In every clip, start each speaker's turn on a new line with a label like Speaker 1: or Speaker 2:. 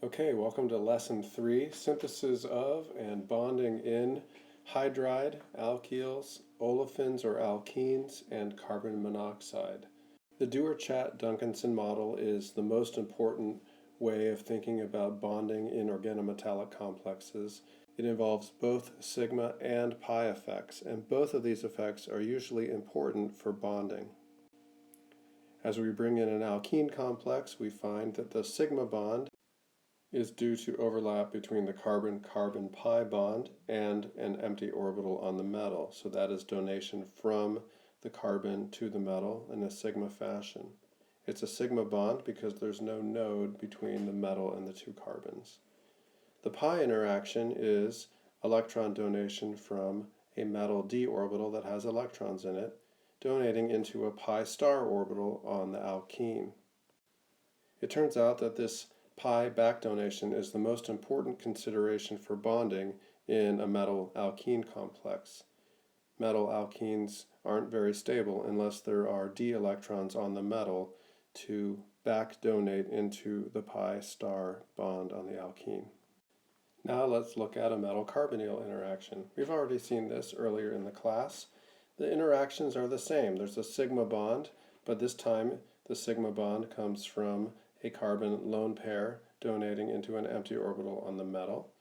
Speaker 1: Okay, welcome to Lesson 3, Synthesis of and Bonding in Hydride, Alkyls, Olefins or Alkenes, and Carbon monoxide. The Dewar-Chatt-Duncanson model is the most important way of thinking about bonding in organometallic complexes. It involves both sigma and pi effects, and both of these effects are usually important for bonding. As we bring in an alkene complex, we find that the sigma bond is due to overlap between the carbon-carbon pi bond and an empty orbital on the metal. So that is donation from the carbon to the metal in a sigma fashion. It's a sigma bond because there's no node between the metal and the two carbons. The pi interaction is electron donation from a metal d orbital that has electrons in it, donating into a pi star orbital on the alkene. It turns out that this pi back donation is the most important consideration for bonding in a metal alkene complex. Metal alkenes aren't very stable unless there are d electrons on the metal to back donate into the pi star bond on the alkene. Now let's look at a metal carbonyl interaction. We've already seen this earlier in the class. The interactions are the same. There's a sigma bond, but this time the sigma bond comes from a carbon lone pair donating into an empty orbital on the metal.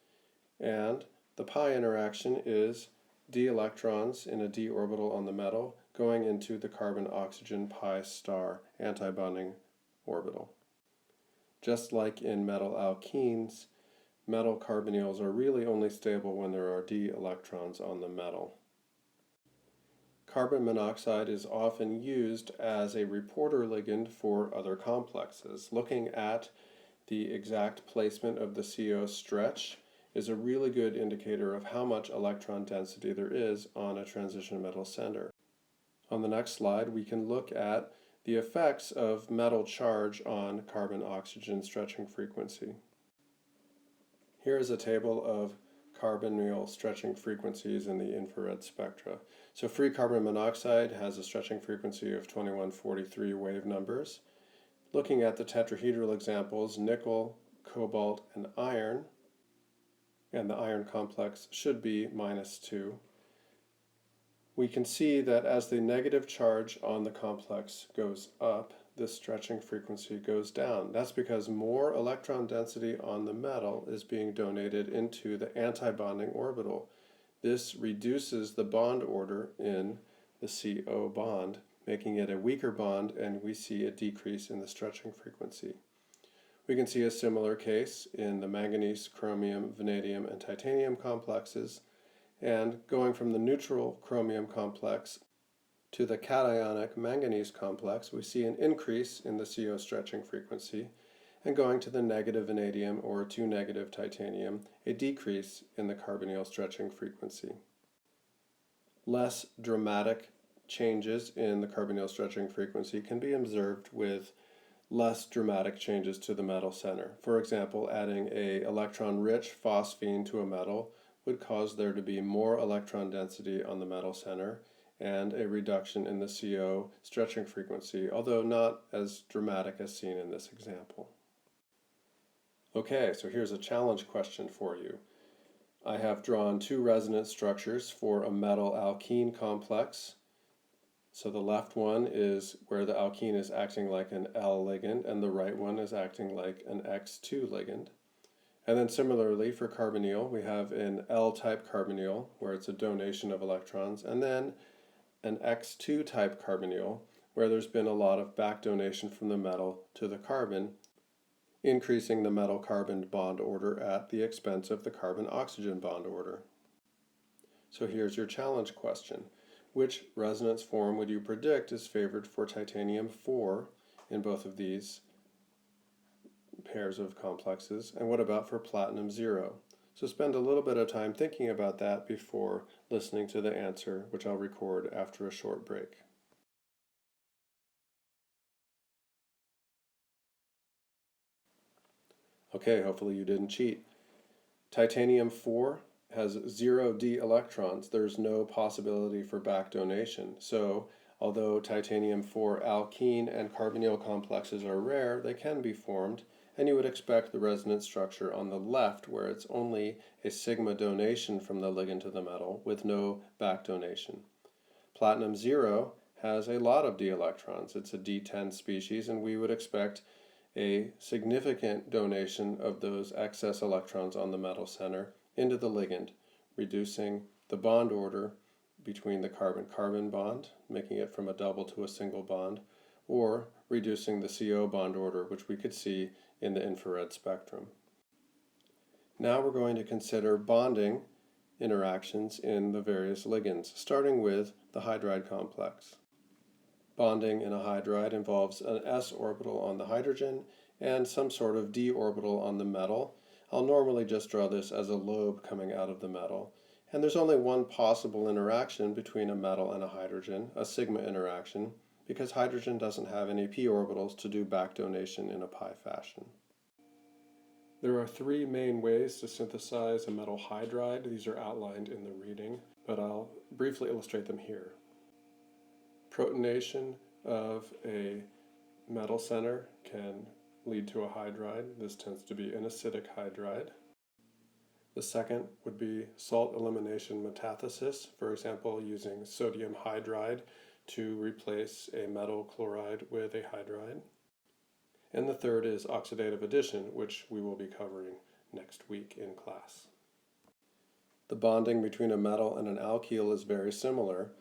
Speaker 1: And the pi interaction is d electrons in a d orbital on the metal going into the carbon-oxygen pi star antibonding orbital. Just like in metal alkenes, metal carbonyls are really only stable when there are d electrons on the metal. Carbon monoxide is often used as a reporter ligand for other complexes. Looking at the exact placement of the CO stretch is a really good indicator of how much electron density there is on a transition metal center. On the next slide, we can look at the effects of metal charge on carbon-oxygen stretching frequency. Here is a table of carbonyl stretching frequencies in the infrared spectra. So free carbon monoxide has a stretching frequency of 2143 wave numbers. Looking at the tetrahedral examples, nickel, cobalt, and the iron complex should be -2. We can see that as the negative charge on the complex goes up, the stretching frequency goes down. That's because more electron density on the metal is being donated into the antibonding orbital. This reduces the bond order in the CO bond, making it a weaker bond, and we see a decrease in the stretching frequency. We can see a similar case in the manganese, chromium, vanadium, and titanium complexes, and going from the neutral chromium complex to the cationic manganese complex, we see an increase in the CO stretching frequency, and going to the negative vanadium or 2- titanium, a decrease in the carbonyl stretching frequency. Less dramatic changes in the carbonyl stretching frequency can be observed with less dramatic changes to the metal center. For example, adding an electron-rich phosphine to a metal would cause there to be more electron density on the metal center and a reduction in the CO stretching frequency, although not as dramatic as seen in this example. Okay, so here's a challenge question for you. I have drawn two resonance structures for a metal alkene complex. So the left one is where the alkene is acting like an L ligand, and the right one is acting like an X2 ligand. And then similarly for carbonyl, we have an L-type carbonyl, where it's a donation of electrons, and then an X2 type carbonyl, where there's been a lot of back donation from the metal to the carbon, increasing the metal-carbon bond order at the expense of the carbon-oxygen bond order. So here's your challenge question. Which resonance form would you predict is favored for titanium-4 in both of these pairs of complexes, and what about for platinum-0? So spend a little bit of time thinking about that before listening to the answer, which I'll record after a short break. Okay, hopefully you didn't cheat. Titanium-4 has 0 d electrons. There's no possibility for back donation. So although titanium-4 alkene and carbonyl complexes are rare, they can be formed, and you would expect the resonance structure on the left, where it's only a sigma donation from the ligand to the metal with no back donation. Platinum 0 has a lot of d electrons. It's a D10 species, and we would expect a significant donation of those excess electrons on the metal center into the ligand, reducing the bond order between the carbon-carbon bond, making it from a double to a single bond, or reducing the CO bond order, which we could see in the infrared spectrum. Now we're going to consider bonding interactions in the various ligands, starting with the hydride complex. Bonding in a hydride involves an s orbital on the hydrogen and some sort of d orbital on the metal. I'll normally just draw this as a lobe coming out of the metal. And there's only one possible interaction between a metal and a hydrogen, a sigma interaction, because hydrogen doesn't have any p orbitals to do back donation in a pi fashion. There are three main ways to synthesize a metal hydride. These are outlined in the reading, but I'll briefly illustrate them here. Protonation of a metal center can lead to a hydride. This tends to be an acidic hydride. The second would be salt elimination metathesis, for example, using sodium hydride to replace a metal chloride with a hydride. And the third is oxidative addition, which we will be covering next week in class. The bonding between a metal and an alkyl is very similar.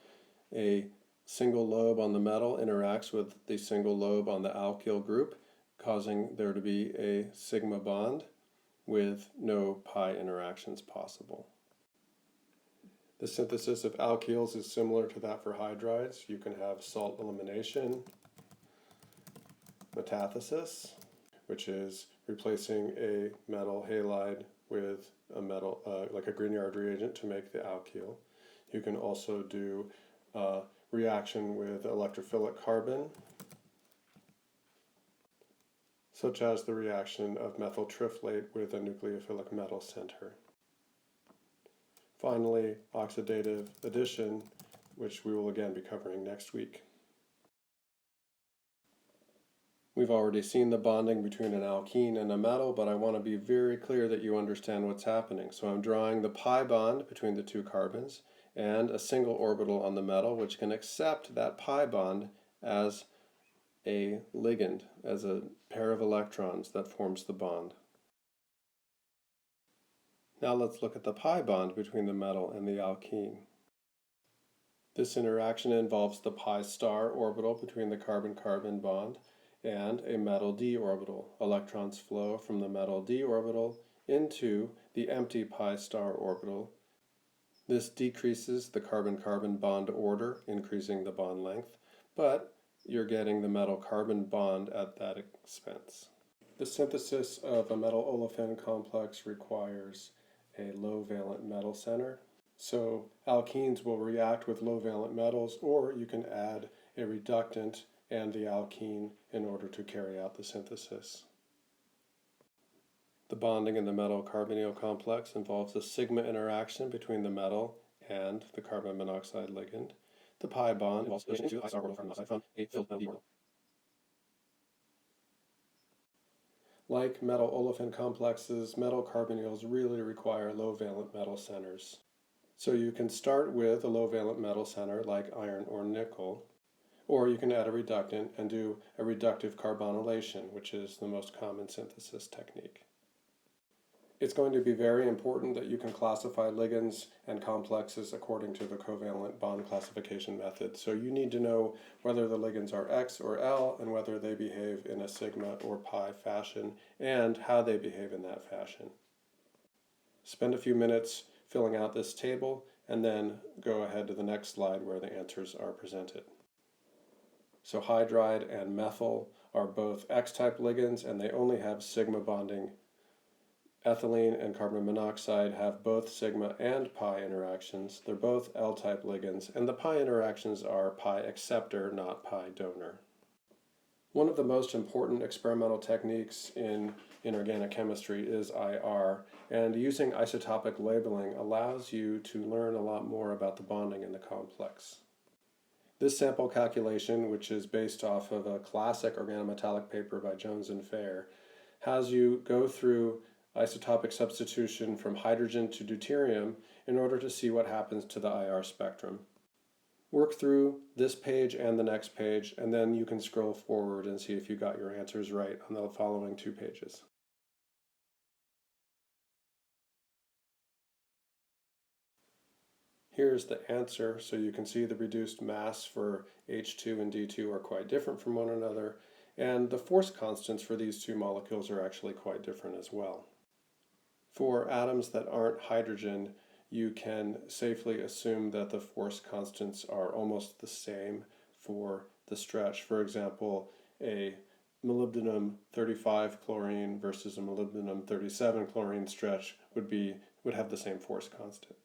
Speaker 1: A single lobe on the metal interacts with the single lobe on the alkyl group, causing there to be a sigma bond with no pi interactions possible. The synthesis of alkyls is similar to that for hydrides. You can have salt elimination, metathesis, which is replacing a metal halide with a metal, like a Grignard reagent to make the alkyl. You can also do reaction with electrophilic carbon, such as the reaction of methyl triflate with a nucleophilic metal center. Finally, oxidative addition, which we will again be covering next week. We've already seen the bonding between an alkene and a metal, but I want to be very clear that you understand what's happening. So I'm drawing the pi bond between the two carbons and a single orbital on the metal, which can accept that pi bond as a ligand, as a pair of electrons that forms the bond. Now let's look at the pi bond between the metal and the alkene. This interaction involves the pi star orbital between the carbon-carbon bond and a metal d orbital. Electrons flow from the metal d orbital into the empty pi star orbital. This decreases the carbon-carbon bond order, increasing the bond length, but you're getting the metal-carbon bond at that expense. The synthesis of a metal olefin complex requires a low-valent metal center. So alkenes will react with low-valent metals, or you can add a reductant and the alkene in order to carry out the synthesis. The bonding in the metal-carbonyl complex involves a sigma interaction between the metal and the carbon monoxide ligand. The pi bond involves addition to the orbital from a filled metal d orbital. Like metal olefin complexes, metal carbonyls really require low-valent metal centers. So you can start with a low-valent metal center like iron or nickel, or you can add a reductant and do a reductive carbonylation, which is the most common synthesis technique. It's going to be very important that you can classify ligands and complexes according to the covalent bond classification method. So you need to know whether the ligands are X or L and whether they behave in a sigma or pi fashion and how they behave in that fashion. Spend a few minutes filling out this table and then go ahead to the next slide where the answers are presented. So hydride and methyl are both X-type ligands and they only have sigma bonding. Ethylene and carbon monoxide have both sigma and pi interactions. They're both L-type ligands, and the pi interactions are pi acceptor, not pi donor. One of the most important experimental techniques in inorganic chemistry is IR, and using isotopic labeling allows you to learn a lot more about the bonding in the complex. This sample calculation, which is based off of a classic organometallic paper by Jones and Fair, has you go through isotopic substitution from hydrogen to deuterium in order to see what happens to the IR spectrum. Work through this page and the next page, and then you can scroll forward and see if you got your answers right on the following 2 pages. Here's the answer, so you can see the reduced mass for H2 and D2 are quite different from one another, and the force constants for these 2 molecules are actually quite different as well. For atoms that aren't hydrogen, you can safely assume that the force constants are almost the same for the stretch. For example, a molybdenum 35 chlorine versus a molybdenum 37 chlorine stretch would have the same force constant.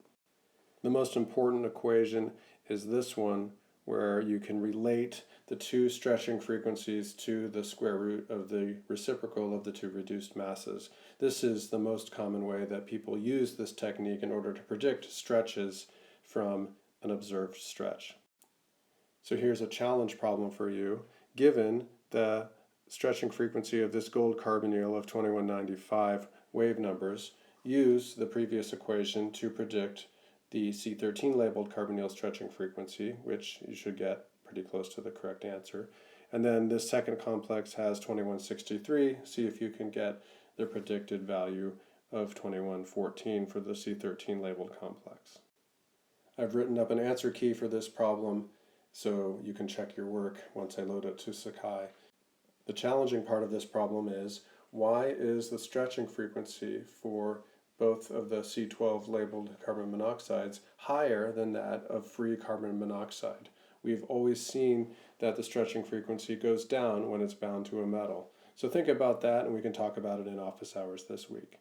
Speaker 1: The most important equation is this one, where you can relate the 2 stretching frequencies to the square root of the reciprocal of the 2 reduced masses. This is the most common way that people use this technique in order to predict stretches from an observed stretch. So here's a challenge problem for you. Given the stretching frequency of this gold carbonyl of 2195 wave numbers, use the previous equation to predict the C13 labeled carbonyl stretching frequency, which you should get pretty close to the correct answer. And then this second complex has 2163. See if you can get the predicted value of 2114 for the C13 labeled complex. I've written up an answer key for this problem, so you can check your work once I load it to Sakai. The challenging part of this problem is, why is the stretching frequency for both of the C12 labeled carbon monoxides higher than that of free carbon monoxide? We've always seen that the stretching frequency goes down when it's bound to a metal. So think about that, and we can talk about it in office hours this week.